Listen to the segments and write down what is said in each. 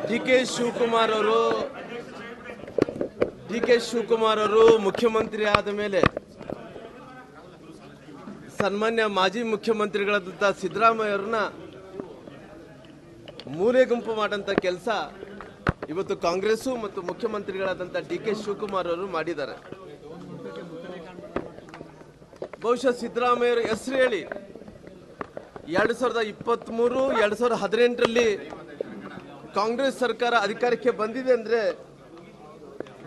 D K Shivakumar ಅವರು ಮುಖ್ಯಮಂತ್ರಿ ಆದ ಮೇಲೆ ಸನ್ಮಾನ್ಯ ಮಾಜಿ ಮುಖ್ಯಮಂತ್ರಿಗಳಾದಂಥ ಸಿದ್ದರಾಮಯ್ಯವ್ರನ್ನ ಮೂಲೆ ಗುಂಪು ಮಾಡಂತ ಕೆಲಸ ಇವತ್ತು ಕಾಂಗ್ರೆಸ್ ಮತ್ತು ಮುಖ್ಯಮಂತ್ರಿಗಳಾದಂಥ ಡಿ ಕೆ ಶಿವಕುಮಾರ್ ಅವರು ಮಾಡಿದ್ದಾರೆ. ಬಹುಶಃ ಸಿದ್ದರಾಮಯ್ಯರ ಹೆಸರು ಹೇಳಿ 2023 2018ರಲ್ಲಿ ಕಾಂಗ್ರೆಸ್ ಸರ್ಕಾರ ಅಧಿಕಾರಕ್ಕೆ ಬಂದಿದೆ ಅಂದ್ರೆ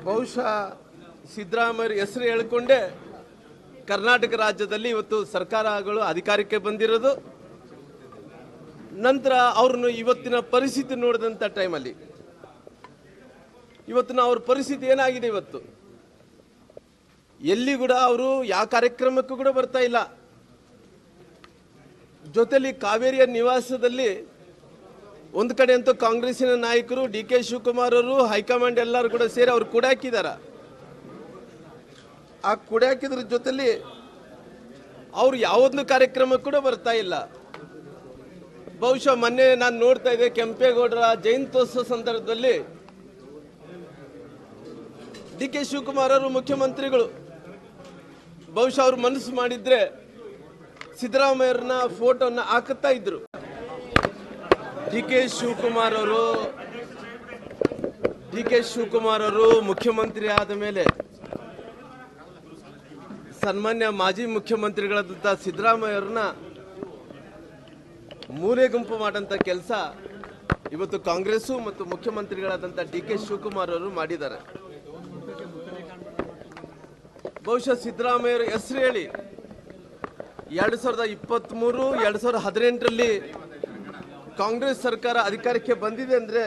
ಬಹುಶಃ ಸಿದ್ದರಾಮಯ್ಯರ ಹೆಸರು ಹೇಳಿಕೊಂಡೇ ಕರ್ನಾಟಕ ರಾಜ್ಯದಲ್ಲಿ ಇವತ್ತು ಸರ್ಕಾರಗಳು ಅಧಿಕಾರಕ್ಕೆ ಬಂದಿರೋದು. ನಂತರ ಅವ್ರನ್ನು ಇವತ್ತಿನ ಪರಿಸ್ಥಿತಿ ನೋಡಿದಂಥ ಟೈಮಲ್ಲಿ ಇವತ್ತಿನ ಅವ್ರ ಪರಿಸ್ಥಿತಿ ಏನಾಗಿದೆ, ಇವತ್ತು ಎಲ್ಲಿ ಕೂಡ ಅವರು ಯಾವ ಕಾರ್ಯಕ್ರಮಕ್ಕೂ ಕೂಡ ಬರ್ತಾ ಇಲ್ಲ. ಜೊತೆಲಿ ಕಾವೇರಿಯ ನಿವಾಸದಲ್ಲಿ ಒಂದು ಕಡೆ ಅಂತೂ ಕಾಂಗ್ರೆಸ್ಸಿನ ನಾಯಕರು ಡಿ ಕೆ ಶಿವಕುಮಾರ್ ಅವರು ಹೈಕಮಾಂಡ್ ಎಲ್ಲರೂ ಕೂಡ ಸೇರಿ ಅವ್ರು ಕುಡಾಕಿದ್ದಾರೆ. ಆ ಕುಡಾಕಿದ್ರ ಜೊತೆಲಿ ಅವ್ರು ಯಾವುದನ್ನು ಕಾರ್ಯಕ್ರಮ ಕೂಡ ಬರ್ತಾ ಇಲ್ಲ. ಬಹುಶಃ ಮೊನ್ನೆ ನಾನು ನೋಡ್ತಾ ಇದ್ದೆ, ಕೆಂಪೇಗೌಡರ ಜಯಂತ್ಯೋತ್ಸವ ಸಂದರ್ಭದಲ್ಲಿ ಡಿ ಕೆ ಶಿವಕುಮಾರ್ ಅವರು ಮುಖ್ಯಮಂತ್ರಿಗಳು ಬಹುಶಃ ಅವ್ರು ಮನಸ್ಸು ಮಾಡಿದ್ರೆ ಸಿದ್ದರಾಮಯ್ಯರನ್ನ ಫೋಟೋನ ಹಾಕುತ್ತಾ ಇದ್ರು. ಡಿ ಕೆ ಶಿವಕುಮಾರ್ ಅವರು ಮುಖ್ಯಮಂತ್ರಿ ಆದ ಮೇಲೆ ಸನ್ಮಾನ್ಯ ಮಾಜಿ ಮುಖ್ಯಮಂತ್ರಿಗಳಾದಂಥ ಸಿದ್ದರಾಮಯ್ಯವ್ರನ್ನ ಮೂಲೆ ಗುಂಪು ಮಾಡಂತ ಕೆಲಸ ಇವತ್ತು ಕಾಂಗ್ರೆಸ್ ಮತ್ತು ಮುಖ್ಯಮಂತ್ರಿಗಳಾದಂಥ ಡಿ ಕೆ ಶಿವಕುಮಾರ್ ಅವರು ಮಾಡಿದ್ದಾರೆ. ಬಹುಶಃ ಸಿದ್ದರಾಮಯ್ಯರ ಹೆಸರು ಹೇಳಿ 2023 2018ರಲ್ಲಿ ಕಾಂಗ್ರೆಸ್ ಸರ್ಕಾರ ಅಧಿಕಾರಕ್ಕೆ ಬಂದಿದೆ ಅಂದ್ರೆ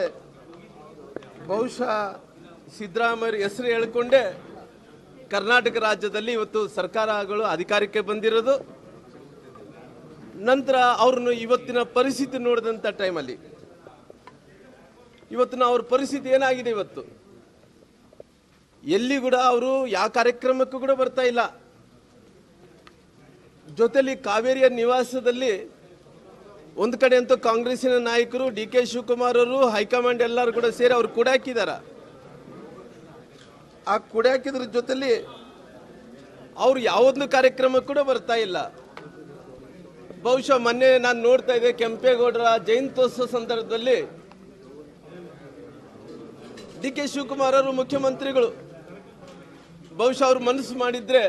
ಬಹುಶಃ ಸಿದ್ದರಾಮಯ್ಯರ ಹೆಸರು ಹೇಳಿಕೊಂಡೇ ಕರ್ನಾಟಕ ರಾಜ್ಯದಲ್ಲಿ ಇವತ್ತು ಸರ್ಕಾರಗಳು ಅಧಿಕಾರಕ್ಕೆ ಬಂದಿರೋದು. ನಂತರ ಅವ್ರನ್ನು ಇವತ್ತಿನ ಪರಿಸ್ಥಿತಿ ನೋಡಿದಂಥ ಟೈಮಲ್ಲಿ ಇವತ್ತಿನ ಅವ್ರ ಪರಿಸ್ಥಿತಿ ಏನಾಗಿದೆ, ಇವತ್ತು ಎಲ್ಲಿ ಕೂಡ ಅವರು ಯಾವ ಕಾರ್ಯಕ್ರಮಕ್ಕೂ ಕೂಡ ಬರ್ತಾ ಇಲ್ಲ. ಜೊತೆಲಿ ಕಾವೇರಿಯ ನಿವಾಸದಲ್ಲಿ ಒಂದು ಕಡೆ ಅಂತೂ ಕಾಂಗ್ರೆಸ್ಸಿನ ನಾಯಕರು ಡಿ ಕೆ ಶಿವಕುಮಾರ್ ಅವರು ಹೈಕಮಾಂಡ್ ಎಲ್ಲರೂ ಕೂಡ ಸೇರಿ ಅವ್ರು ಕುಡಾಕಿದ್ದಾರೆ. ಆ ಕುಡಾಕಿದ್ರ ಜೊತೆಲಿ ಅವ್ರು ಯಾವುದನ್ನು ಕಾರ್ಯಕ್ರಮ ಕೂಡ ಬರ್ತಾ ಇಲ್ಲ. ಬಹುಶಃ ಮೊನ್ನೆ ನಾನು ನೋಡ್ತಾ ಇದ್ದೆ, ಕೆಂಪೇಗೌಡರ ಜಯಂತ್ಯೋತ್ಸವ ಸಂದರ್ಭದಲ್ಲಿ ಡಿ ಕೆ ಶಿವಕುಮಾರ್ ಅವರು ಮುಖ್ಯಮಂತ್ರಿಗಳು ಬಹುಶಃ ಅವ್ರು ಮನಸ್ಸು ಮಾಡಿದ್ರೆ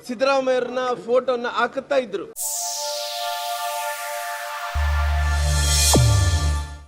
ಸಿದ್ದರಾಮಯ್ಯರನ್ನ ಫೋಟೋನ ಹಾಕುತ್ತಾ ಇದ್ರು.